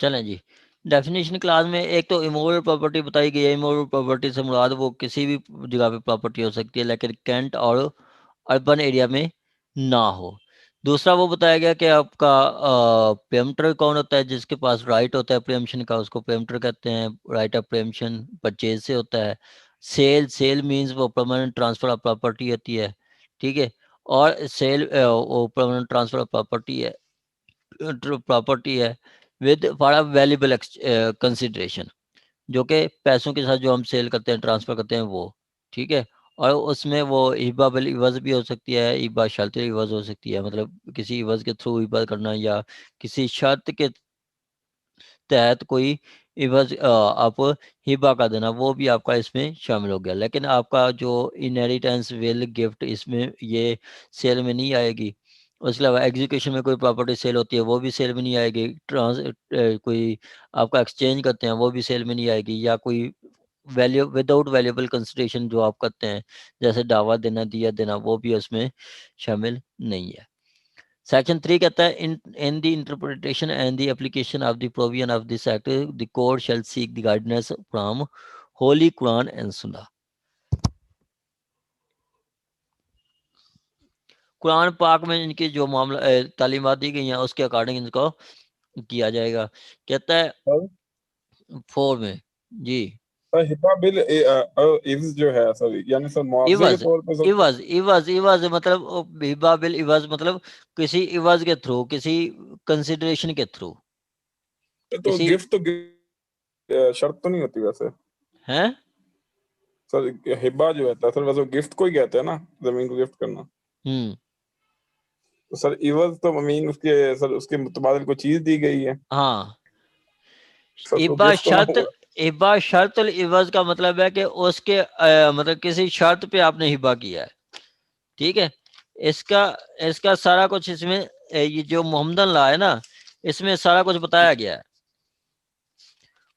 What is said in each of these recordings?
चलें जी, definition class में एक तो इमोरल प्रॉपर्टी बताई गई है। इमोरल प्रॉपर्टी से मुराद वो किसी भी जगह पे प्रॉपर्टी हो सकती है, लेकिन कैंट और अर्बन एरिया में ना हो। दूसरा वो बताया गया कि आपका प्रेम्पटर कौन होता है, जिसके पास राइट होता है प्रेम्पशन का, उसको प्रेम्पटर कहते हैं। राइट ऑफ प्रेम्पशन परचेज से होता है। सेल मीन्स वो परमानेंट ट्रांसफर ऑफ प्रॉपर्टी होती है, ठीक है। और सेल वो परमानेंट ट्रांसफर ऑफ प्रॉपर्टी है with for a valuable consideration, जो कि पैसों के साथ जो हम सेल करते हैं, ट्रांसफ़र करते हैं वो, ठीक है। और उसमें वो हिबा बिल इवज़ भी हो सकती है, हिबा शर्त इवज़ हो सकती है, मतलब किसी इवज़ के थ्रू हिबा करना या किसी शर्त के तहत कोई इवज़ आप हिबा का देना, वो भी आपका इसमें शामिल हो गया। लेकिन आपका जो इनहेरिटेंस, विल, गिफ्ट, इसमें ये सेल में नहीं आएगी। उसके अलावा एग्जीक्यूशन में कोई प्रॉपर्टी सेल होती है, वो भी सेल में नहीं आएगी। कोई आपका एक्सचेंज करते हैं, वो भी सेल में नहीं आएगी। या कोई विदाउट वैल्यूएबल कंसिडरेशन जो आप करते हैं, जैसे दावा देना, दिया देना, वो भी उसमें शामिल नहीं है। सेक्शन 3 कहता है in the interpretation and the application of the provision of this act the court shall seek the guidance from holy Quran and Sunnah. कुरान पाक में इनकी जो मामला तालीमात दी गई हैं, उसके अकॉर्डिंग इनको किया जाएगा। कहता है सर 4 में जी, सर हिबा बिल इव्स जो है सर, यानी सर मुआवजे के इवज तौर पे सर। इवज इवज इवज मतलब हिबा बिल इवज मतलब किसी इवज के थ्रू, किसी कंसिडरेशन के थ्रू, तो किसी गिफ्ट तो शर्त तो नहीं होती वैसे हैं। सर। हिबा जो होता है सर, वैसे गिफ्ट को ही कहते हैं ना, जमीन को गिफ्ट करना। हम्म, तो सर इवज तो जमीन उसके सर, उसके मुतबादिल को चीज दी गई है हाँ। सर, तो इबा गिफ्ट तो ना शर्त, होगा। इबा शर्त इवज का मतलब है कि उसके मतलब किसी शर्त पे आपने हिबा किया है, ठीक है। इसका इसका सारा कुछ इसमें ये जो मोहम्मदन लॉ है ना, इसमें सारा कुछ बताया गया है।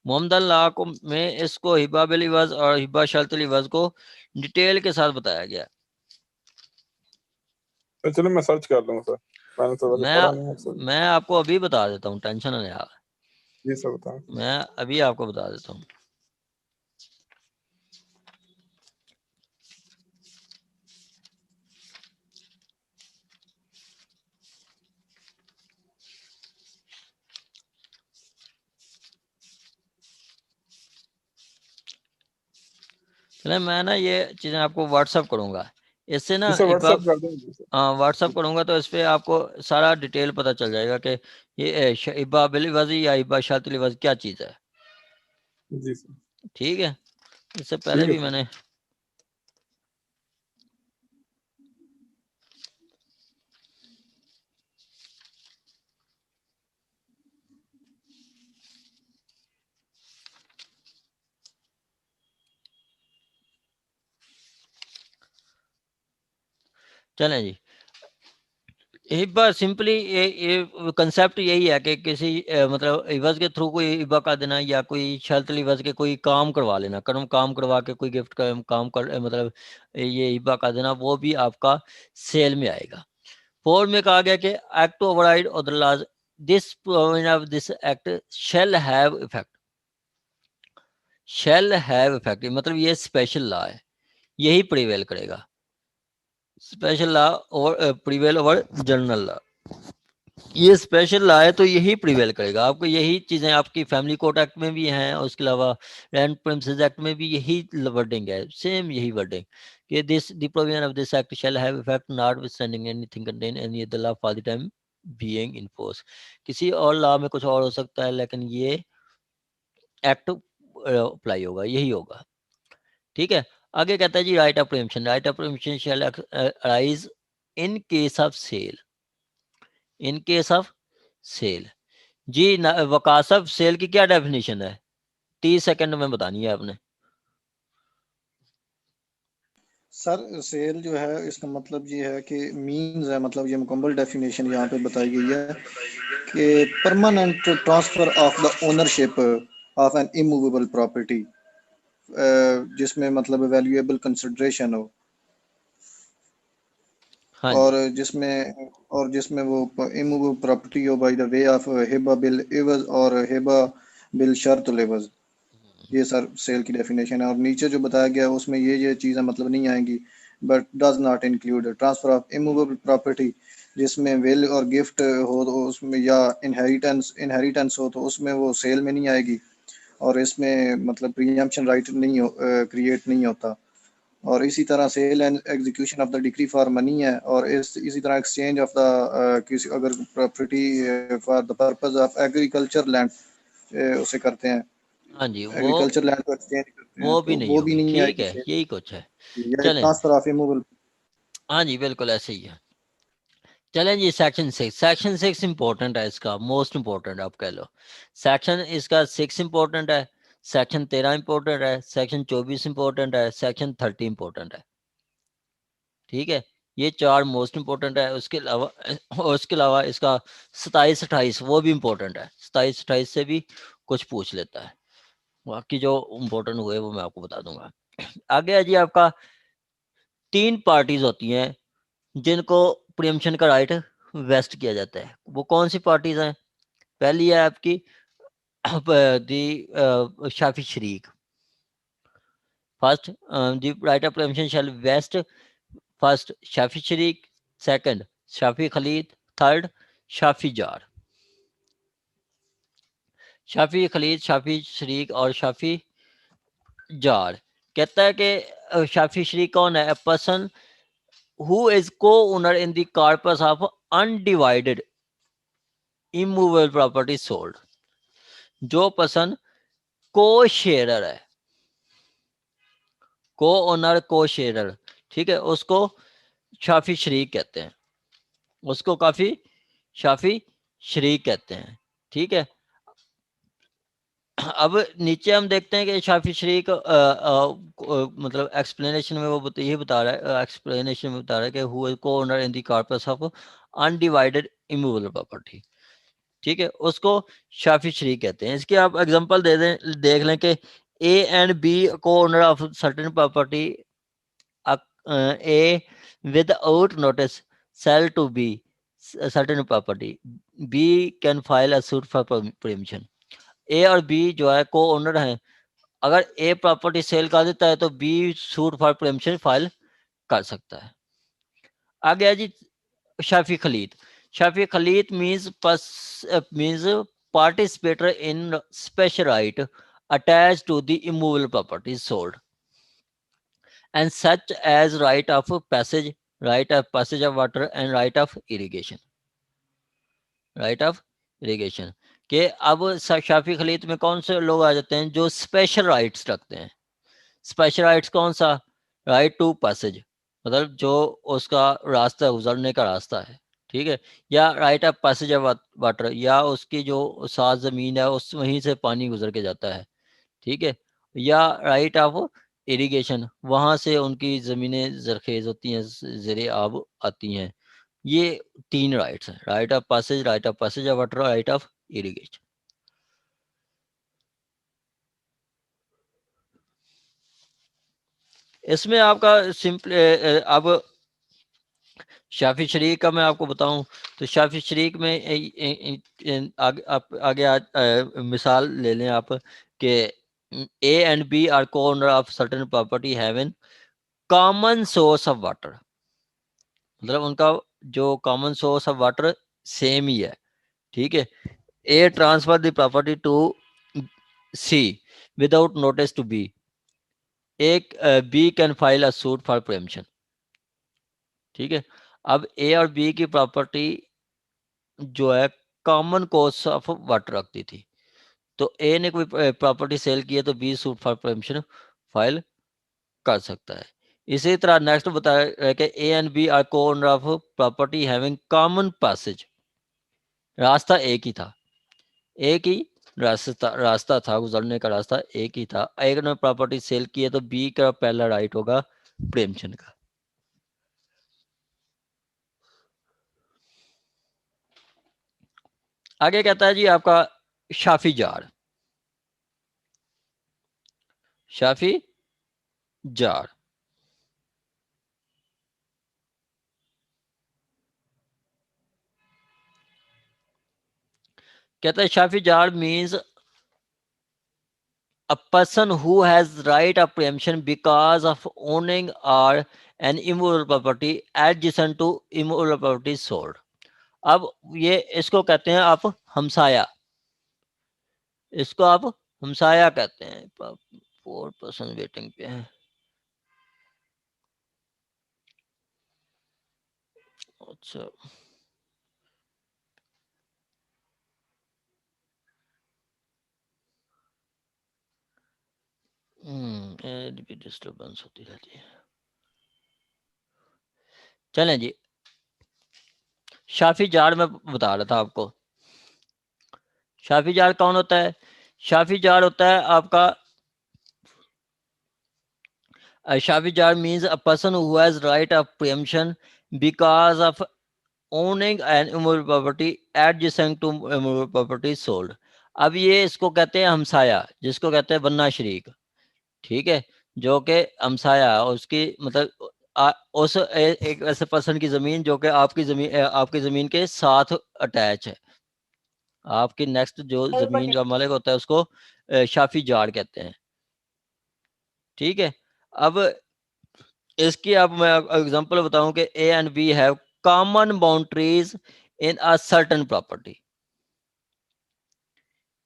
मोहम्मदन लॉ को में इसको हिबा बिल इवज और हिबा शर्त इवज को डिटेल के साथ बताया गया है। तो चलो मैं सर्च कर लूंगा सर, मैंने तो वैसे मैं पढ़ा नहीं है सर। मैं आपको अभी बता देता हूँ, टेंशन ना लें आप। जी सर बताएं। मैं अभी आपको बता देता हूँ। चले, मैं ना ये चीज़ें आपको व्हाट्सअप करूँगा, इससे ना जी सर एक बार व्हाट्सएप कर देंगे सर। व्हाट्सअप करूँगा तो इस पे आपको सारा डिटेल पता चल जाएगा कि ये हिबा बिल इवज़ या हिबा शर्त इवज़ क्या चीज़ है, जी सर। ठीक है। इससे पहले ठीक है भी सर। मैंने चलें जी, हिबा सिंपली ये कंसेप्ट यही है कि किसी मतलब इवज़ के थ्रू कोई हिबा का देना या कोई शर्त इवज़ के कोई काम करवा लेना, काम करवा के कोई गिफ्ट का काम कर मतलब ये हिबा का देना, वो भी आपका सेल में आएगा। 4 में कहा गया कि act to override other laws, this provision of this act shall have effect. Shall have effect मतलब ये स्पेशल लॉ है, यही प्रिवेल करेगा। स्पेशल लॉ और प्रिवेल ओवर जनरल लॉ, ये स्पेशल लॉ है तो यही प्रिवेल करेगा। आपको यही चीज़ें आपकी फैमिली कोर्ट एक्ट में भी हैं, और उसके अलावा रेंट प्रेमिसेस एक्ट में भी यही वर्डिंग है, सेम यही वर्डिंग कि this the provision of this act shall have effect notwithstanding anything contain any other law for the time being in force. किसी और लॉ में कुछ और हो सकता है, लेकिन ये एक्ट अप्लाई होगा, यही होगा, ठीक है। आगे कहता है जी right of preemption, right of preemption shall arise in case of sale, in case of sale. जी वकासफ सेल की क्या डेफिनेशन है, 30 सेकंड में बतानी है आपने। सर सेल जो है इसका मतलब ये है कि मीन्स है, मतलब ये मुकम्मल डेफिनेशन यहाँ पे बताई गई है कि permanent transfer of the ownership of N immovable property, जिसमें मतलब वैल्यूएबल कंसिडरेशन हो। हाँ जी, और जिसमें वो इमूवेबल प्रॉपर्टी हो by the way of Hiba bill एवज और हिबा बिल शर्त लेवज। ये सर सेल की डेफिनेशन है। और नीचे जो बताया गया है उसमें ये चीज़ें मतलब नहीं आएंगी, but does not include transfer of immovable property, जिसमें विल और गिफ्ट हो तो उसमें, या इनहेरिटेंस हो तो उसमें वो सेल में नहीं आएगी। और इसमें मतलब प्रीएम्पशन राइट नहीं हो, क्रिएट नहीं होता। और इसी तरह sale and execution of the decree for money है। और इसी तरह एक्सचेंज ऑफ द किसी अगर property for the purpose of agriculture land उसे करते हैं, हाँ जी, एग्रीकल्चर लैंड को एक्सचेंज करते हैं, वो भी तो नहीं वो भी होगी। नहीं ठीक आएगी है, सेल। यही कुछ है। या चलें, ट्रांसफर ऑफ इमूवेबल। हाँ जी, बिल्कुल ऐसे ही है। चलें जी, सेक्शन 6 इंपॉर्टेंट है, इसका मोस्ट इंपॉर्टेंट आप कह लो। सेक्शन इसका 6 इंपॉर्टेंट है, सेक्शन 13 इंपॉर्टेंट है, सेक्शन 24 इंपॉर्टेंट है, सेक्शन 30 इंपॉर्टेंट है। ठीक है, ये 4 मोस्ट इंपॉर्टेंट है। उसके अलावा इसका 27-28 वो भी इंपॉर्टेंट है। 27-28 से भी कुछ पूछ लेता है। बाकी जो इम्पोर्टेंट हुए वो मैं आपको बता दूंगा। आगे है जी आपका 3 पार्टीज होती हैं जिनको प्रीएम्पशन का राइट वेस्ट किया जाता है। वो कौन सी पार्टीज हैं? पहली है आपकी दी शाफी शरीक। First, the right of preemption shall vest first शाफी शरीक, सेकंड शाफी खलीद, थर्ड शाफी जार। शाफी खलीद, शाफी शरीक और शाफी जार। कहता है कि शाफी शरीक कौन है? A person who is co-owner in the corpus of undivided immovable property sold। जो पर्सन को शेयरर है, को ओनर को शेयरर, ठीक है, उसको शाफी शरीक कहते हैं। उसको काफी शाफी शरीक कहते हैं। ठीक है, अब नीचे हम देखते हैं कि शाफी शरीक मतलब एक्सप्लेनेशन में वो ये बता रहा है, एक्सप्लेनेशन में बता रहा है कि हु इज को owner in the corpus of undivided immovable property. ठीक है, उसको शाफी शरीक कहते हैं। इसकी आप एग्जांपल दे दें, देख लें कि ए एंड बी को owner of certain property, A without notice sale to B certain property, B can file a suit for preemption. A और बी जो है को ओनर हैं। अगर ए प्रॉपर्टी सेल कर देता है तो B suit for preemption file कर सकता है। आगे है जी शाफी खलीद। Shafi Khalid means participator in special right attached to the immovable property sold, and such as right of passage of water and right of irrigation। के अब शाफी खलीद में कौन से लोग आ जाते हैं? जो स्पेशल राइट्स रखते हैं। स्पेशल राइट्स कौन सा? राइट टू पैसेज, मतलब जो उसका रास्ता गुजरने का रास्ता है। ठीक है, या right of passage of water, या उसकी जो सात जमीन है उस वहीं से पानी गुजर के जाता है। ठीक है, या राइट ऑफ इरिगेशन, वहां से उनकी जमीनें जरखेज होती हैं, ज़ेरे आब आती हैं। ये 3 राइट्स हैं, right of passage of water, right of irrigation. इसमें आपका सिंपल अब शाफी शरीक का मैं आपको बताऊं तो शाफी शरीक में आगे मिसाल ले लें आप कि ए एंड बी आर को owner of certain property having common source of water. मतलब उनका जो common source of water same ही है। ठीक है, A transfer the property to C without notice to B, एक B can file a suit for preemption. ठीक है, अब ए और बी की प्रॉपर्टी जो है कॉमन कोर्स ऑफ वाटर रखती थी, तो ए ने कोई प्रॉपर्टी सेल की है तो B suit for preemption file कर सकता है। इसी तरह नेक्स्ट बताया कि ए एंड बी आर को owner of property having common passage. रास्ता एक ही था, एक ही रास्ता था, गुजरने का रास्ता एक ही था। एक ने प्रॉपर्टी सेल की है तो बी का पहला राइट होगा प्रीएम्पशन का। आगे कहता है जी आपका शाफी जार। शाफी जार कहता है Shafi jar means a person who has right of preemption because of owning or an immovable property adjacent to immovable property sold. अब ये इसको कहते हैं आप हमसाया, इसको आप हमसाया कहते हैं। 4% वेटिंग पे है। अच्छा डिस्टर्बेंस होती रहती है। चलें जी, शाफी जार में बता रहा था आपको। शाफी जार कौन होता है? शाफी जार होता है आपका Shafi jar means a person who has right of preemption because of owning an immovable property adjacent to immovable property sold. अब ये इसको कहते हैं हमसाया, जिसको कहते हैं बन्ना शरीक, ठीक है, जो कि हमसाया उसकी मतलब उस एक ऐसे पर्सन की जमीन जो कि आपकी जमीन के साथ अटैच है। आपकी नेक्स्ट जो जमीन का मालिक होता है उसको शाफी जार कहते हैं, ठीक है। अब इसकी अब मैं एग्जांपल बताऊं कि A and B have common boundaries in a certain property.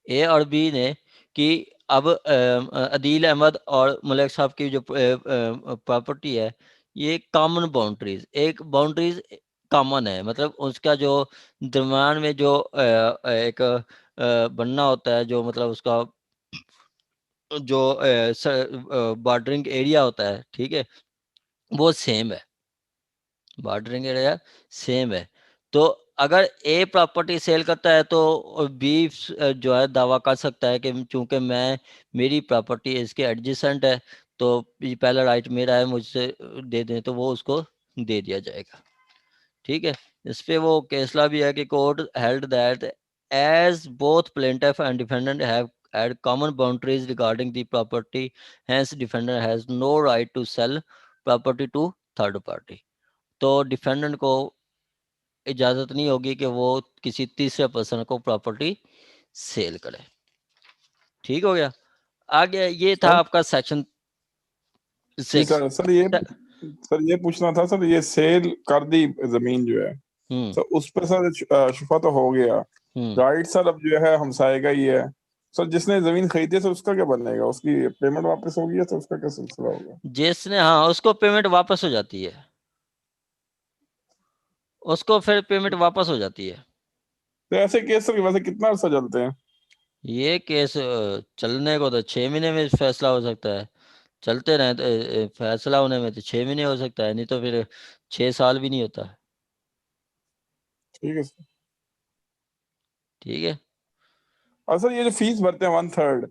A और बी ने कि अब अदील अहमद और मलिक साहब की जो प्रॉपर्टी है ये कॉमन बाउंड्रीज, एक बाउंड्रीज कॉमन है, मतलब उसका जो दरम्यान में जो एक बनना होता है, जो मतलब उसका जो बॉर्डरिंग एरिया होता है, ठीक है, वो सेम है, बॉर्डरिंग एरिया सेम है। तो अगर ए प्रॉपर्टी सेल करता है तो बी जो है दावा कर सकता है कि चूंकि मेरी प्रॉपर्टी इसके एडजेसेंट है तो ये पहला राइट मेरा है, मुझसे दे दें, तो वो उसको दे दिया जाएगा, ठीक है। इस पे वो केसला भी है कि court held that as both plaintiff and defendant have had common boundaries regarding the property, hence defendant has no right to sell property to third party. तो डिफेंडेंट को इजाजत नहीं होगी कि वो किसी तीसरे पर्सन को प्रॉपर्टी सेल करे, ठीक हो गया। आगे ये था आपका सेक्शन 6। सर ये पूछना था सर, ये सेल कर दी जमीन जो है सर, उस पर सर शुफा तो हो गया, राइट सर अब जो है हमसाये का ही है सर, जिसने जमीन खरीदी है सर उसका क्या बनेगा? उसकी पेमेंट वापस होगी या सर उसका क्या सिलसिला होगा? जिसने, हाँ, उसको पेमेंट वापस हो जाती है, उसको फिर पेमेंट वापस हो जाती है। तो ऐसे केस सर वैसे कितना अर्सा चलते हैं? ये केस चलने को तो 6 महीने में फैसला हो सकता है, चलते रहे तो फैसला होने में तो 6 महीने हो सकता है, नहीं तो फिर 6 साल भी नहीं होता। ठीक है सर, ठीक है। और सर ये जो फीस भरते हैं 1/3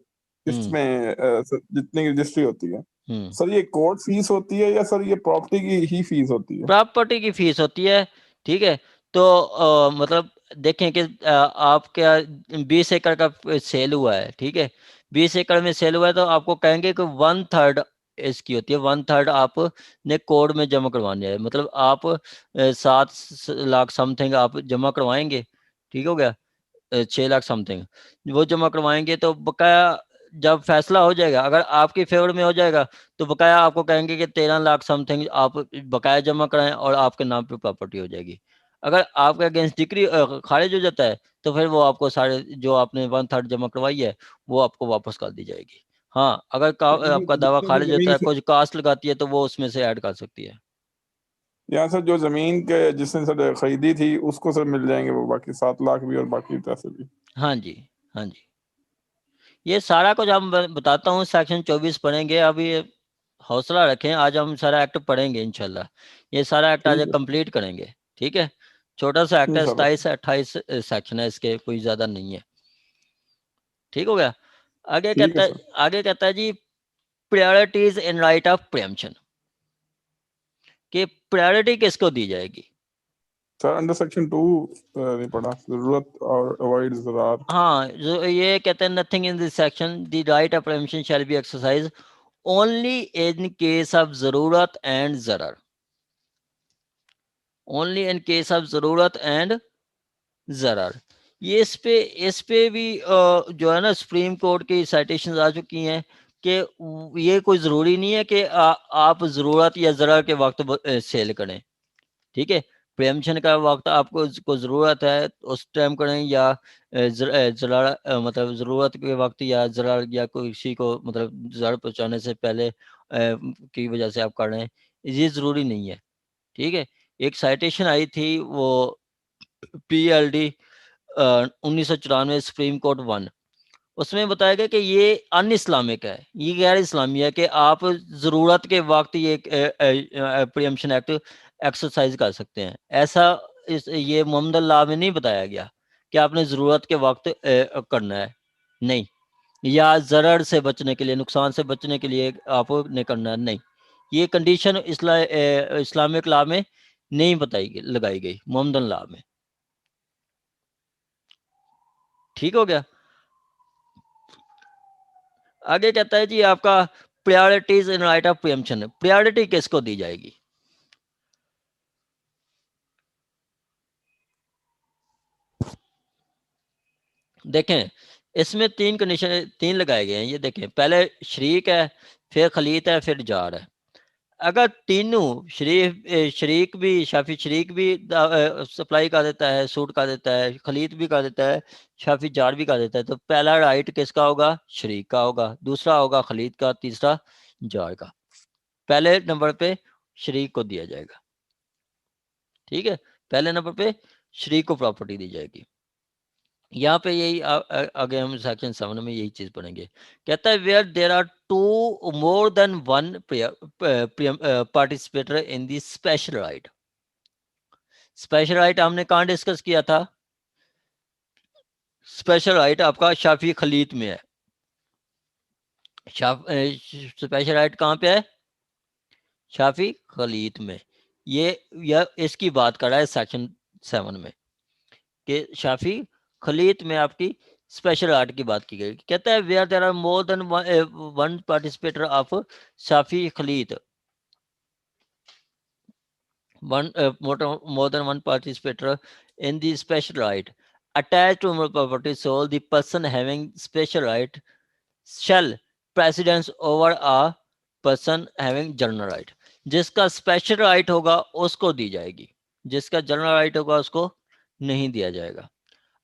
इसमें जितनी रजिस्ट्री होती है सर, ये कोर्ट फीस होती है या सर ये प्रॉपर्टी की ही फीस होती है? प्रॉपर्टी की फीस होती है, ठीक है। तो मतलब देखें कि आपका 20 एकड़ का सेल हुआ है, ठीक है, 20 एकड़ में सेल हुआ है तो आपको कहेंगे कि 1/3 इसकी होती है, 1/3 आपने कोर्ट में जमा करवानी है, मतलब आप 7 लाख समथिंग आप जमा करवाएंगे, ठीक हो गया, 6 लाख समथिंग वो जमा करवाएंगे, तो बकाया जब फैसला हो जाएगा अगर आपकी फेवर में हो जाएगा तो बकाया आपको कहेंगे कि 13 लाख समथिंग आप बकाया जमा कराएं और आपके नाम पे प्रॉपर्टी हो जाएगी। अगर आपके अगेंस्ट डिक्री खारिज हो जाता है तो फिर वो आपको सारे जो आपने 1/3 जमा करवाई है वो आपको वापस कर दी जाएगी। हाँ, अगर आपका दावा खारिज होता है, कुछ कास्ट लगाती है तो वो उसमें से ऐड कर सकती है। यहाँ सर जो जमीन के जिसने सर खरीदी थी उसको सर मिल जाएंगे वो बाकी 7 लाख भी और बाकी पैसे भी? हाँ जी, हाँ जी, ये सारा कुछ हम बताता हूँ, सेक्शन 24 पढ़ेंगे। अभी हौसला रखें, आज हम सारा एक्ट पढ़ेंगे इंशाल्लाह, ये सारा एक्ट आज कंप्लीट करेंगे, ठीक है। छोटा सा एक्ट है, 27 से 28 सेक्शन है इसके, कोई ज्यादा नहीं है, ठीक हो गया। आगे कहता है जी priorities in right of preemption, कि प्रायोरिटी किसको दी जाएगी? सर अंडर सेक्शन 2 नहीं पढ़ा, जरूरत और अवॉइड ज़रार। हाँ, जो ये कहते हैं nothing in this section the right of preemption shall be exercise only in case of जरूरत एंड जरर, ओनली इन केस ऑफ जरूरत एंड जरर। ये इस पे भी जो है ना सुप्रीम कोर्ट की साइटेशंस आ चुकी हैं कि ये कोई ज़रूरी नहीं है कि आप ज़रूरत या ज़रा के वक्त सेल करें, ठीक है। प्रियम्पशन का वक्त आपको को ज़रूरत है उस टाइम करें, या ज़रा मतलब ज़रूरत के वक्त या ज़रा या किसी को मतलब ज़र पहुँचाने से पहले की वजह से आप कर रहे हैं, ये ज़रूरी नहीं है, ठीक है। एक साइटेशन आई थी वो PLD 1994 सुप्रीम कोर्ट 1, उसमें बताया गया कि ये अन इस्लामिक है, ये गैर इस्लामी है कि आप ज़रूरत के वक्त ये प्रियम्पशन एक्ट एक्सरसाइज कर सकते हैं। ऐसा ये मोहम्मद लॉ में नहीं बताया गया कि आपने ज़रूरत के वक्त करना है, नहीं, या ज़रर से बचने के लिए, नुकसान से बचने के लिए आपने करना है, नहीं। ये कंडीशन इस्लामिक लॉ में नहीं लगाई गई, मोहम्मद लॉ में। ठीक हो गया। आगे कहता है जी आपका priorities in right of preemption, priority किसको दी जाएगी? देखें इसमें तीन कंडीशन तीन लगाए गए हैं, ये देखें, पहले शरीक है, फिर खलीत है, फिर जार है। अगर तीनों शरीक भी, शाफी शरीक भी सप्लाई कर देता है, सूट कर देता है, खलीत भी कर देता है, शाफी जार भी कर देता है, तो पहला राइट किसका होगा? शरीक का होगा, दूसरा होगा खलीत का, तीसरा जार का। पहले नंबर पे शरीक को दिया जाएगा, ठीक है। पहले नंबर पे शरीक को प्रॉपर्टी दी जाएगी। यहाँ पे यही आगे हम सेक्शन 7 में यही चीज पढ़ेंगे। कहता है where there are two more than one participator in the special right. Special right हमने कहाँ डिस्कस किया था? स्पेशल राइट आपका शाफी खलीत में है। स्पेशल राइट कहाँ पे है? शाफी खलीत में। ये इसकी बात कर रहा है सेक्शन 7 में कि शाफी खलीत में आपकी स्पेशल आर्ट की बात की गई। कहता है where there are more than one participator of शाफी खलीत, more than one participator in the special right attached to property sold, the person having special right shall precedence over a person having general right। जिसका special right होगा उसको दी जाएगी, जिसका general right होगा उसको नहीं दिया जाएगा।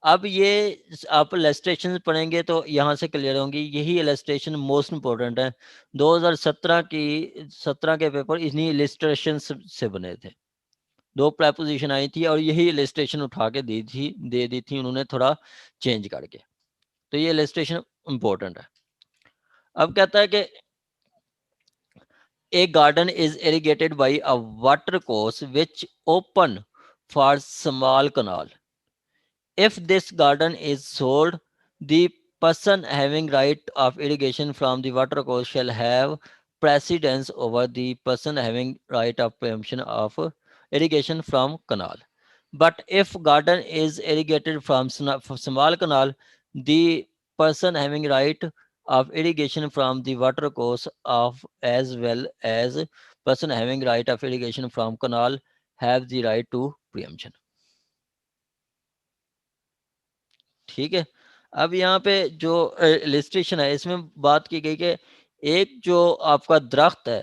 अब ये आप इलस्ट्रेशन पढ़ेंगे तो यहाँ से क्लियर होंगी, यही इलस्ट्रेशन मोस्ट इंपॉर्टेंट है। 2017 के पेपर इन्हीं इलस्ट्रेशन से बने थे। दो प्रेपोजिशन आई थी और यही इलस्ट्रेशन उठा के दे दी थी उन्होंने, थोड़ा चेंज करके। तो ये इलस्ट्रेशन इंपॉर्टेंट है। अब कहता है कि a garden is irrigated by a water course which open for small canal. If this garden is sold, the person having right of irrigation from the water course shall have precedence over the person having right of preemption of irrigation from canal. But if garden is irrigated from small canal, the person having right of irrigation from the water course of as well as person having right of irrigation from canal have the right to preemption। ठीक है। अब यहाँ पे जो illustration है इसमें बात की गई कि एक जो आपका दरख्त है,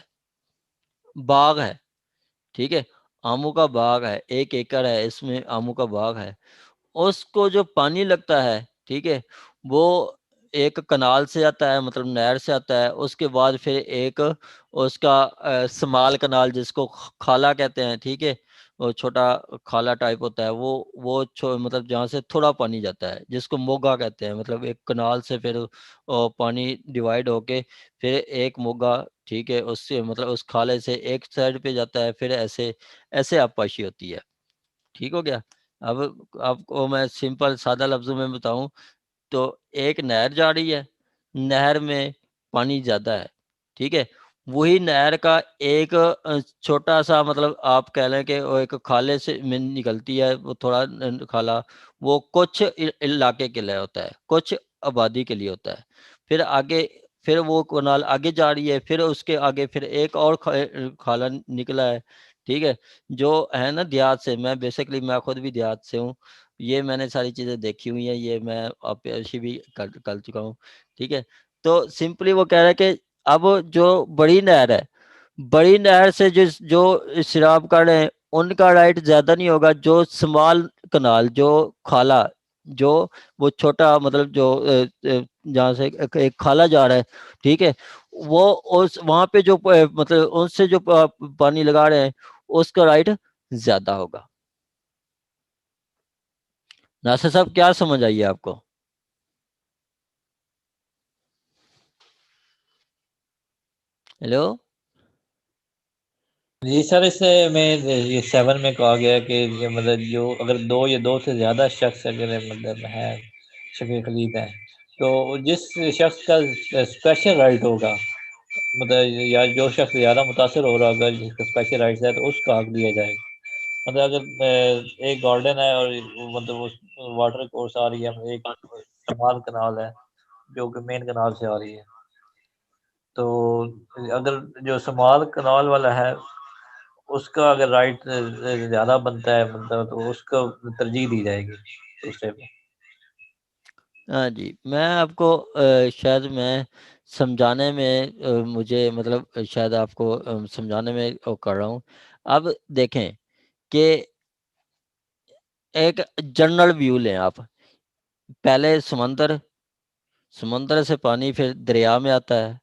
बाग है, ठीक है, आमों का बाग है, 1 एकड़ है, इसमें आमों का बाग है, उसको जो पानी लगता है, ठीक है, वो एक कनाल से आता है, मतलब नहर से आता है। उसके बाद फिर एक उसका स्मॉल कनाल जिसको खाला कहते हैं, ठीक है, वो छोटा खाला टाइप होता है, वो मतलब जहाँ से थोड़ा पानी जाता है, जिसको मोगा कहते हैं। मतलब एक कनाल से फिर पानी डिवाइड होके फिर एक मोगा, ठीक है, उससे मतलब उस खाले से एक साइड पे जाता है, फिर ऐसे ऐसे आबपाशी होती है। ठीक हो गया। अब आपको मैं सिंपल सादा लफ्ज़ों में बताऊं तो एक नहर जा रही है, नहर में पानी ज़्यादा है, ठीक है, वही नहर का एक छोटा सा, मतलब आप कह लें कि वो एक खाले से में निकलती है, वो थोड़ा खाला, वो कुछ इलाके के लिए होता है, कुछ आबादी के लिए होता है। फिर आगे फिर वो कनाल आगे जा रही है, फिर उसके आगे फिर एक और खाला निकला है, ठीक है, जो है ना देहात से, मैं बेसिकली मैं खुद भी देहात से हूँ, ये मैंने सारी चीज़ें देखी हुई हैं, ये मैं आपसे भी कर चुका हूँ। ठीक है, तो सिंपली वो कह रहा है कि अब जो बड़ी नहर है, बड़ी नहर से जो शराब काढ़ हैं उनका राइट ज़्यादा नहीं होगा, जो स्मॉल कनाल, जो खाला, जो वो छोटा मतलब जो जहाँ से एक खाला जा रहा है, ठीक है, वो उस वहाँ पे जो मतलब उनसे जो पानी लगा रहे हैं उसका राइट ज़्यादा होगा। नासिर साहब क्या समझ आई है आपको? हेलो जी सर, इसमें में ये 7 में कहा गया कि मतलब जो अगर 2 या 2 से ज़्यादा शख्स अगर मतलब है शफी खलीद है, तो जिस शख्स का स्पेशल राइट होगा, मतलब या जो शख्स ज़्यादा मुतासर हो रहा होगा, जिसका स्पेशल राइट्स है, तो उसका हक दिया जाएगा। मतलब अगर एक गार्डन है और मतलब उस वाटर कोर्स आ रही है, एक स्मॉल कनाल है जो कि मेन कनाल से आ रही है, तो अगर जो स्मॉल कनाल वाला है उसका अगर राइट ज़्यादा बनता है, मतलब तो उसको तरजीह दी जाएगी दूसरे पे। हाँ जी, मैं आपको शायद मैं समझाने में मुझे मतलब शायद आपको समझाने में वो कर रहा हूँ। अब देखें कि एक जनरल व्यू लें आप। पहले समंदर से पानी फिर दरिया में आता है,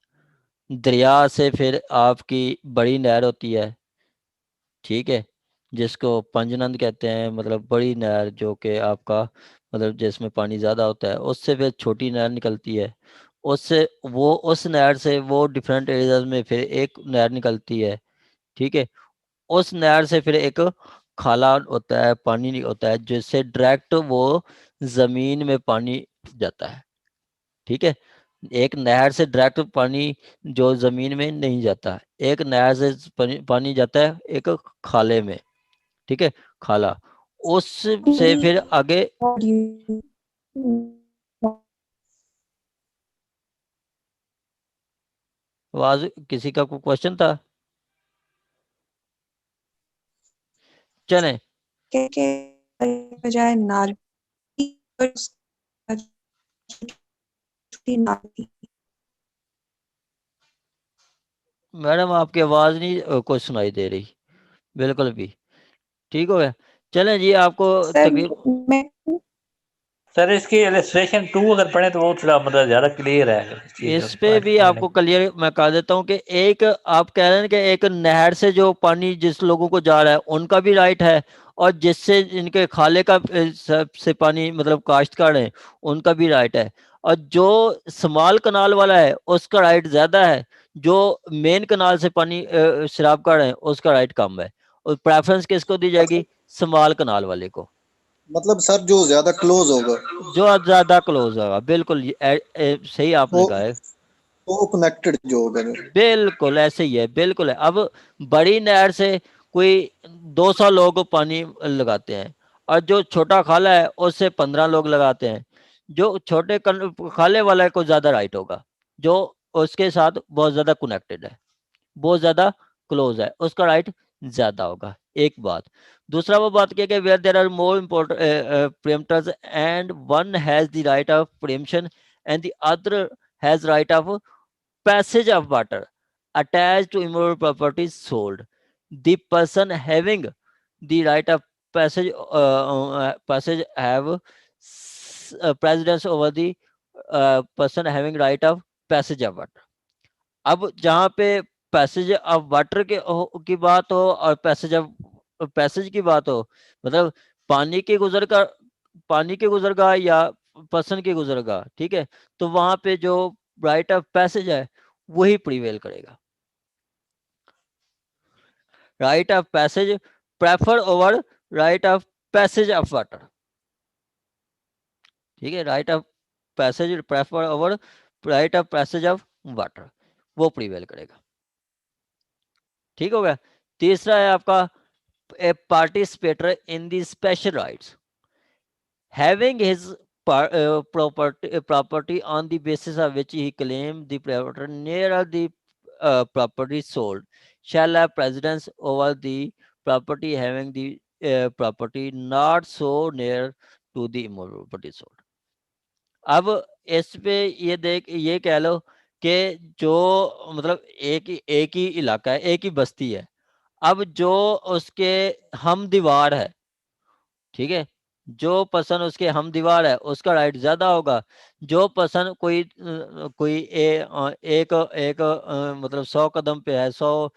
दरिया से फिर आपकी बड़ी नहर होती है, ठीक है, जिसको पंजनद कहते हैं, मतलब बड़ी नहर जो कि आपका मतलब जिसमें पानी ज़्यादा होता है, उससे फिर छोटी नहर निकलती है, उससे वो उस नहर से वो डिफरेंट एरियाज में फिर एक नहर निकलती है, ठीक है, उस नहर से फिर एक खाला होता है, पानी नहीं होता है, जिससे डायरेक्ट वो ज़मीन में पानी जाता है, ठीक है, एक नहर से डायरेक्ट पानी जो ज़मीन में नहीं जाता, एक नहर से पानी जाता है एक खाले में, ठीक है, खाला, उससे फिर आगे आवाज किसी का कोई क्वेश्चन था? चलें के बजाय नाली मैडम आपकी आवाज नहीं कोई सुनाई दे रही बिल्कुल भी। ठीक हो गया, चलें जी, आपको तकरीबन सर इसकी इलस्ट्रेशन 2 अगर पढ़े तो वो थोड़ा मतलब ज़्यादा क्लियर है इस पे भी आपको क्लियर मैं कह देता हूँ कि एक आप कह रहे हैं कि एक नहर से जो पानी जिस लोगों को जा रहा है उनका भी राइट है, और जिससे इनके खाले का से पानी मतलब काश्तकार है उनका भी राइट है, और जो स्मॉल कनाल वाला है उसका राइट ज़्यादा है, जो मेन कनाल से पानी शराब का है उसका राइट कम है, और प्रेफरेंस किसको दी जाएगी? स्मॉल कनाल वाले को। मतलब सर जो ज्यादा क्लोज होगा, जो ज्यादा क्लोज होगा, बिल्कुल सही आपने तो कहा है, तो कनेक्टेड जो होगा। बिल्कुल ऐसे ही है, बिल्कुल है। अब बड़ी नहर से कोई 200 लोग पानी लगाते हैं, और जो छोटा खाला है उससे 15 लोग लगाते हैं, जो छोटे खाले वाला को ज्यादा राइट होगा, जो उसके साथ बहुत ज्यादा कनेक्टेड है, बहुत ज्यादा क्लोज है, उसका राइट ज्यादा होगा, एक बात। दूसरा वो बात क्या कि where there are more important preemptors and one has the right of preemption and the other has right of passage of water attached to immovable property sold. The person having the right of passage have precedence over the person having right of passage of water. अब जहाँ पे passage of water के की बात हो और passage की बात हो, मतलब पानी के गुजरगा या पर्सन के गुजरगा, ठीक है, तो वहां पे जो राइट ऑफ पैसेज है वही प्रिवेल करेगा। Right of passage prefer over right of passage of water, ठीक है, right of passage prefer over right of passage of water, वो प्रिवेल करेगा। ठीक हो गया। तीसरा है आपका a participator in the special rights having his property on the basis of which he claimed the property nearer the property sold shall have precedence over the property having the property not so near to the immovable property sold. अब इस पे ये कह लो कि जो मतलब एक ही इलाका है, एक ही बस्ती है, अब जो उसके हम दीवार है, ठीक है, जो पर्सन उसके हम दीवार है उसका राइट ज्यादा होगा। जो पर्सन कोई एक मतलब 100 कदम पे है, 100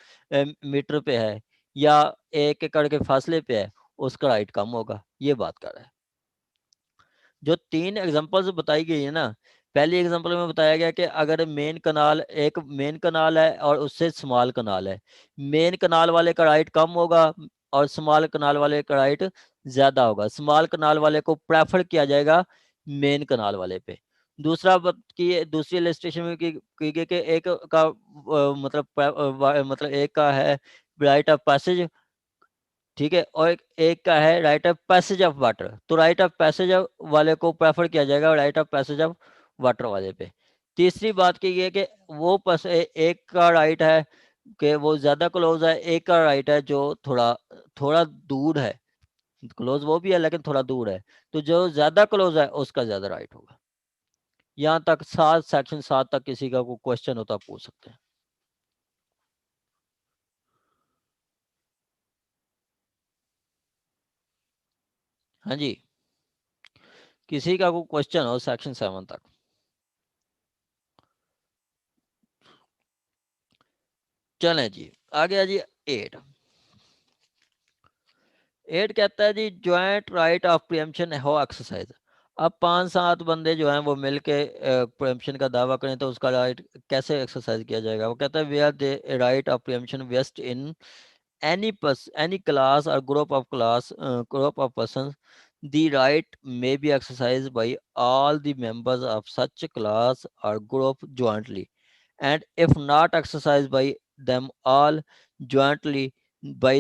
मीटर पे है, या 1 एकड़ के फासले पे है, उसका राइट कम होगा। ये बात कर रहा है। जो 3 एग्जांपल्स बताई गई है ना, पहली एग्जांपल में बताया गया कि अगर एक मेन कनाल है और उससे स्मॉल कनाल है, मेन कनाल वाले का राइट कम होगा और स्मॉल कनाल वाले का राइट ज्यादा होगा। स्मॉल कनाल वाले को प्रेफर किया जाएगा मेन कनाल वाले पे। दूसरी इलस्ट्रेशन में की गई कि एक का मतलब एक का है राइट ऑफ पैसेज, ठीक है, और एक का है right of passage of water, तो राइट ऑफ पैसेज वाले को प्रेफर किया जाएगा right of passage of water वाले पे। तीसरी बात की है कि वो एक का राइट है कि वो ज्यादा क्लोज है, एक का राइट है जो थोड़ा थोड़ा दूर है। क्लोज वो भी है लेकिन थोड़ा दूर है, तो जो ज्यादा क्लोज है उसका ज्यादा राइट होगा। यहाँ तक सेक्शन 7 तक किसी का कोई क्वेश्चन होता पूछ सकते हैं। हाँ जी, किसी का कोई क्वेश्चन हो सेक्शन 7 तक? चलें जी, आगे आ जी 8 कहता है जी ज्वाइंट राइट ऑफ प्रीएम्पशन हो एक्सरसाइज। अब 5-7 बंदे जो हैं वो मिलके प्रीएम्पशन का दावा करें तो उसका राइट कैसे एक्सरसाइज किया जाएगा। वो कहता है where are the right of preemption vest in any class or group of persons. The right may be exercised by all the members of such class or group jointly, and if not exercised by them all jointly, by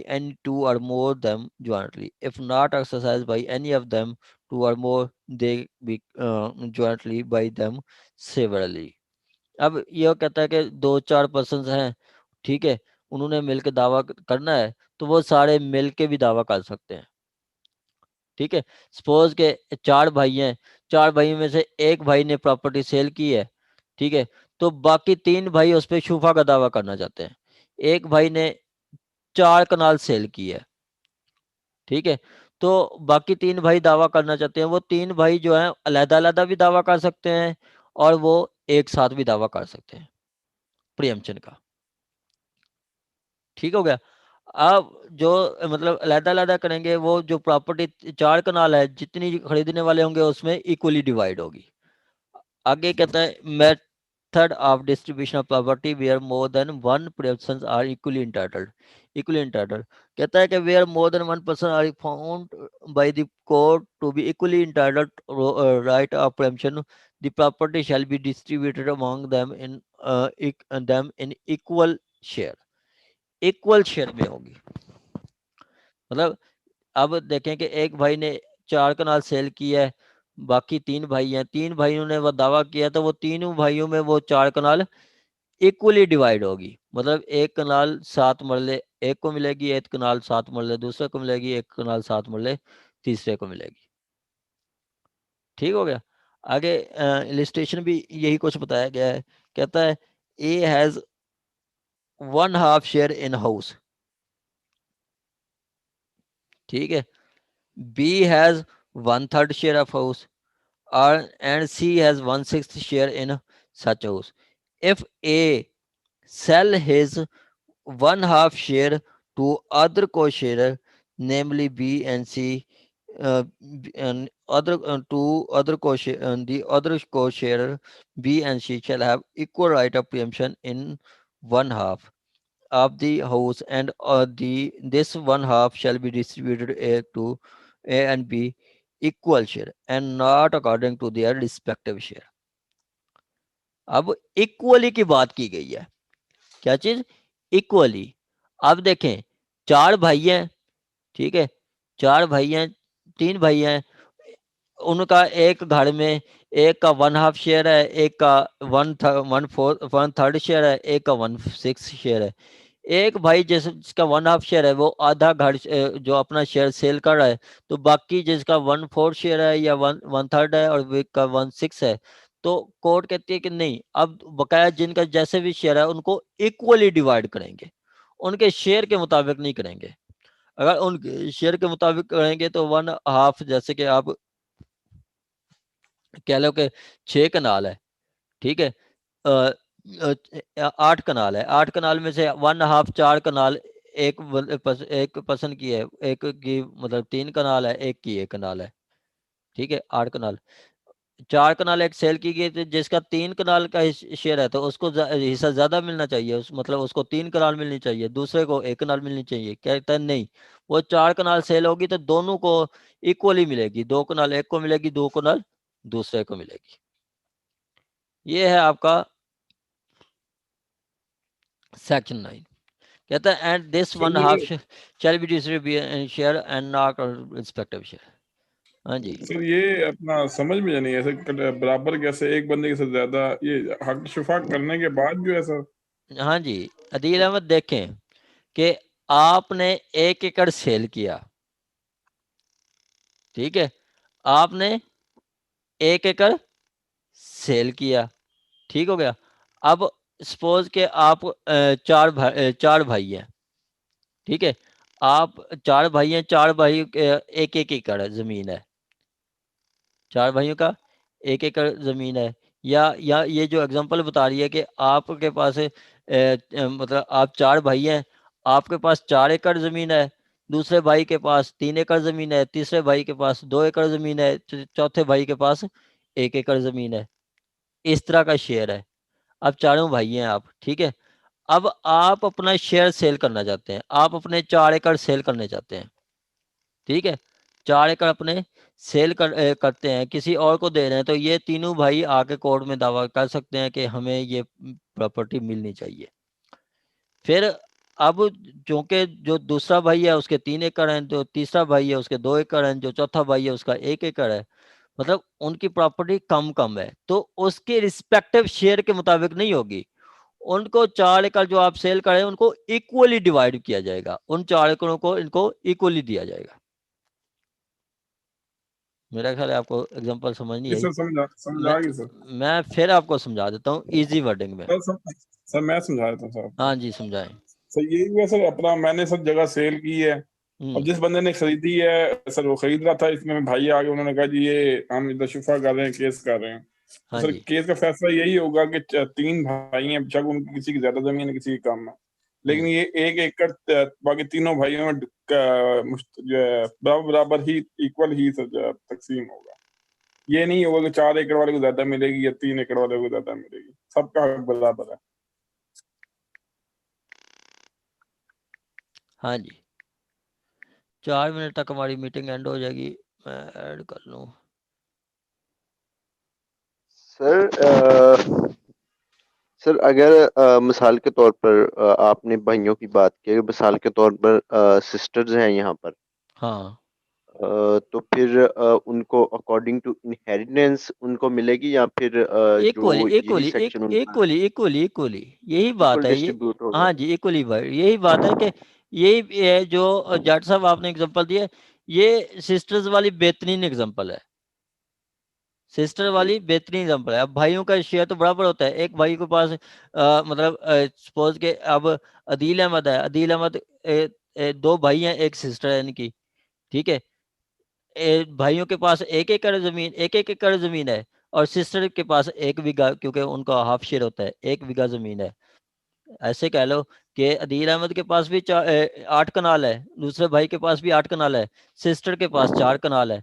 any two or more them jointly. If not exercised by any of them, two or more, they be jointly by them severally. अब यह कहता है कि 2-4 person हैं, ठीक है, उन्होंने मिलकर दावा करना है तो वो सारे मिलके भी दावा कर सकते हैं। ठीक है, सपोज के 4 भाई हैं, 4 भाई में से एक भाई ने प्रॉपर्टी सेल की है, ठीक है, तो बाकी 3 भाई उस पर शुफा का दावा करना चाहते हैं। एक भाई ने 4 कनाल सेल की है, ठीक है, तो बाकी 3 भाई दावा करना चाहते हैं। वो 3 भाई जो है अलग-अलग भी दावा कर सकते हैं और वो एक साथ भी दावा कर सकते हैं प्रीएम्पशन का। ठीक हो गया। अब जो मतलब अलग-अलग करेंगे, वो जो प्रॉपर्टी 4 कनाल है, जितनी खरीदने वाले होंगे उसमें इक्वली डिवाइड होगी। आगे कहता है method of distribution of property where more than one persons are equally entitled. कहता है कि where more than one person are found by the court to be equally entitled right of preemption, the property shall be distributed among them in equal share. Equal share में होगी। मतलब अब देखें कि एक भाई ने 4 कनाल सेल की है, बाकी 3 भाई हैं, 3 भाइयों ने वो दावा किया, तो वो तीनों भाइयों में वो 4 कनाल इक्वली डिवाइड होगी। मतलब एक कनाल 7 मरले एक को मिलेगी, एक कनाल 7 मरले दूसरे को मिलेगी, एक कनाल 7 मरले तीसरे को मिलेगी। ठीक हो गया। आगे इलिस्ट्रेशन भी यही कुछ बताया गया है। कहता है A has 1/2 share in house, ठीक है, B has 1/3 share of house, and C has 1/6 share in such house. If A sell his 1/2 share to other co-sharer, namely B and C, and the other co-sharer B and C shall have equal right of preemption in 1/2 of the house, and this 1/2 shall be distributed to A and B equal share and not according to their respective share. अब equally की बात की गई है। क्या चीज? Equally. अब देखें 4 भाई हैं, ठीक है, 4 भाई हैं, 3 भाई हैं, उनका एक घर में एक का 1/2 शेयर है, एक का 1/3 शेयर है, एक का 1/6 शेयर है। एक भाई जिसका 1/2 शेयर है वो आधा घर जो अपना शेयर सेल कर रहा है, तो बाकी जिसका 1/4 शेयर है या 1/3 है और का 1/6 है, तो कोर्ट कहती है कि नहीं, अब बकाया जिनका जैसे भी शेयर है उनको इक्वली डिवाइड करेंगे, उनके शेयर के मुताबिक नहीं करेंगे। अगर उनके शेयर के मुताबिक करेंगे तो 1/2, जैसे कि आप कह लो कि 6 कनाल है, ठीक है, 8 कनाल है, 8 कनाल में से 1/2 4 कनाल एक एक पर्सन की है, एक की मतलब 3 कनाल है, एक की 1 कनाल है, ठीक है, 8 कनाल। 4 कनाल एक सेल की गई, तो जिसका 3 कनाल का शेयर है तो उसको हिस्सा ज्यादा मिलना चाहिए, मतलब उसको 3 कनाल मिलनी चाहिए, दूसरे को 1 कनाल मिलनी चाहिए। कहता है नहीं, वो 4 कनाल सेल होगी तो दोनों को इक्वली मिलेगी, 2 कनाल एक को मिलेगी, 2 कनाल दूसरे को मिलेगी। ये है आपका सेक्शन 9। कहता है and this 1/2 shell be distributed share and not respective share. हाँ जी सर, ये अपना समझ में नहीं ऐसे बराबर कैसे एक बंदे के साथ ज्यादा, ये हक शिफाक करने के बाद जो है सर। हाँ जी, अदील अहमद देखें कि आपने 1 एकड़ सेल किया, ठीक है, आपने 1 एकड़ सेल किया, ठीक हो गया। अब सपोज के आप चार भाई हैं, ठीक है, आप 4 भाई हैं, 4 भाई 1-1 एकड़ जमीन है, 4 भाइयों का 1 एकड़ जमीन है। या ये जो एग्जांपल बता रही है कि आपके पास मतलब आप 4 भाई हैं, आपके पास 4 एकड़ जमीन है, दूसरे भाई के पास 3 एकड़ जमीन है, तीसरे भाई के पास 2 एकड़ जमीन है, चौथे भाई के पास 1 एकड़ जमीन है। इस तरह का शेयर है। अब चारों भाई हैं आप, ठीक है। अब आप अपना शेयर सेल करना चाहते हैं, आप अपने 4 एकड़ सेल करने चाहते हैं, ठीक है, 4 एकड़ अपने सेल करते हैं, किसी और को दे रहे हैं, तो ये तीनों भाई आके कोर्ट में दावा कर सकते हैं कि हमें ये प्रॉपर्टी मिलनी चाहिए। फिर अब चूंकि जो दूसरा भाई है उसके 3 एकड़ हैं, जो तीसरा भाई है उसके 2 एकड़ हैं, जो चौथा भाई है उसका 1 एकड़ है, मतलब उनकी प्रॉपर्टी कम कम है, तो उसके रिस्पेक्टिव शेयर के मुताबिक नहीं होगी। उनको 4 एकड़ जो आप सेल करें उनको इक्वली डिवाइड किया जाएगा, उन 4 एकड़ों को इनको इक्वली दिया जाएगा। मेरा ख्याल है आपको एग्जांपल समझ नहीं आई। सर समझा गई सर। मैं फिर आपको समझा देता हूँ इजी वर्डिंग में। सर मैं समझा देता हूँ सर। हाँ जी, समझाएं। सर यही हुआ सर, अपना मैंने सर जगह सेल की है, अब जिस बंदे ने खरीदी है सर वो खरीद रहा था, इसमें भाई आ गए, उन्होंने कहा जी ये हम इधर शिफा कर रहे हैं, केस कर रहे हैं। तो हाँ सर जी, केस का फैसला यही होगा कि 3 भाई हैं, बेशक उनकी किसी की ज्यादा जमीन है, किसी की कम है, लेकिन ये 1 एकड़ बाकी तीनों भाइयों में जो है बराबर बराबर ही इक्वल ही तकसीम होगा। ये नहीं होगा कि 4 एकड़ वाले को ज्यादा मिलेगी या 3 एकड़ वाले को ज्यादा मिलेगी, सबका हक बराबर है। हाँ जी, 4 मिनट तक हमारी मीटिंग एंड हो जाएगी, मैं ऐड कर लूँ। सर अगर मिसाल के तौर पर आपने भाइयों की बात की, मिसाल के तौर पर सिस्टर्स हैं यहाँ पर, हाँ, तो फिर उनको अकॉर्डिंग टू इनहेरिटेंस उनको मिलेगी या फिर इक्वली जो यही इक्वली सेक्शन उनका इक्वली इक्वली इक्वली यही बात इक्वल है ये। डिस्ट्रीब्यूट होगा? हाँ जी, इक्वली यही बात है कि यही है जो जाट साहब आपने एग्जांपल दिया, ये सिस्टर्स वाली बेहतरीन एग्जांपल है, सिस्टर जी वाली बेहतरीन एग्जांपल है। अब भाइयों का शेयर तो बराबर होता है, एक भाई के पास मतलब सपोज के अब अदील अहमद है, अदील अहमद 2 भाई हैं, एक सिस्टर है इनकी, ठीक है, भाइयों के पास 1 एकड़ जमीन, 1 एकड़ जमीन है, और सिस्टर के पास 1 बीघा, क्योंकि उनका हाफ शेयर होता है, 1 बीघा जमीन है। ऐसे कह लो कि अदील अहमद के पास भी 8 कनाल है, दूसरे भाई के पास भी 8 कनाल है, सिस्टर के पास 4 कनाल है।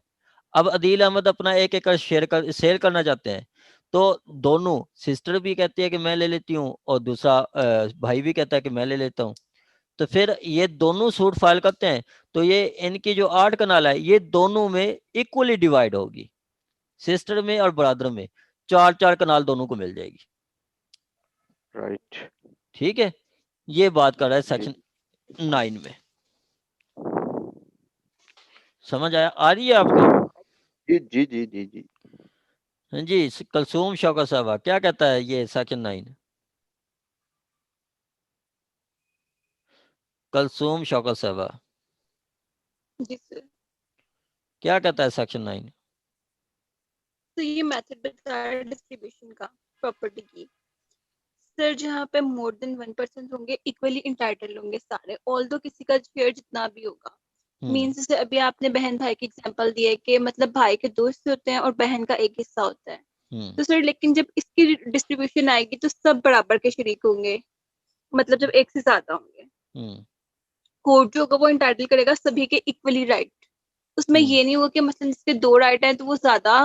अब अदील अहमद अपना 1 एकड़ सेल करना चाहते हैं, तो दोनों, सिस्टर भी कहती है कि मैं ले लेती हूँ और दूसरा भाई भी कहता है कि मैं ले लेता हूँ, तो फिर ये दोनों सूट फाइल करते हैं, तो ये इनकी जो 8 कनाल है ये दोनों में इक्वली डिवाइड होगी, सिस्टर में और ब्रदर में 4-4 कनाल दोनों को मिल जाएगी। राइट। ठीक है, ये बात कर रहा है जी सेक्शन 9 में। समझ आया, आ रही है आपको? जी जी जी जी जी। हाँ जी, कलसूम शौकत साहब क्या कहता है ये सेक्शन 9? कलसूम शौकत साहबा। जी सर। क्या कहता है सेक्शन 9? तो ये मेथड बता रहा है डिस्ट्रीब्यूशन का प्रॉपर्टी की। सर जहाँ पे मोर देन 1% होंगे इक्वली इंटाइटल होंगे सारे, ऑल्दो किसी का शेयर जितना भी होगा। मीन्स जैसे अभी आपने बहन भाई की एग्जांपल दी है कि मतलब भाई के 2 हिस्से होते हैं और बहन का एक हिस्सा होता है। तो सर लेकिन जब इसकी डिस्ट्रीब्यूशन आएगी तो सब बराबर के शरीक होंगे, मतलब जब एक से ज्यादा होंगे। कोर्ट जो होगा वो इंटाइटल करेगा सभी के इक्वली राइट। उसमें ये नहीं होगा कि मतलब जिसके 2 राइट हैं तो वो ज्यादा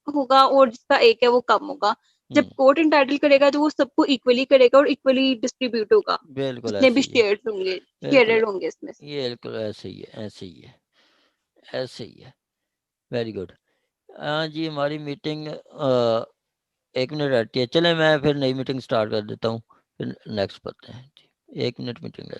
होगा और जिसका एक है वो कम होगा। जब कोर्ट इंटाइटल करेगा तो वो सबको इक्वली करेगा और इक्वली डिस्ट्रीब्यूट होगा जितने भी शेयर्स होंगे, शेयरर होंगे इसमें। ये बिल्कुल ऐसे ही है, ऐसे ही है, ऐसे ही है। Very good. जी हमारी मीटिंग 1 मिनट रहती है। चले मैं फिर नई मीटिंग स्टार्ट कर देता हूँ, फिर नेक्स्ट पढ़ते हैं। 1 मिनट मीटिंग है।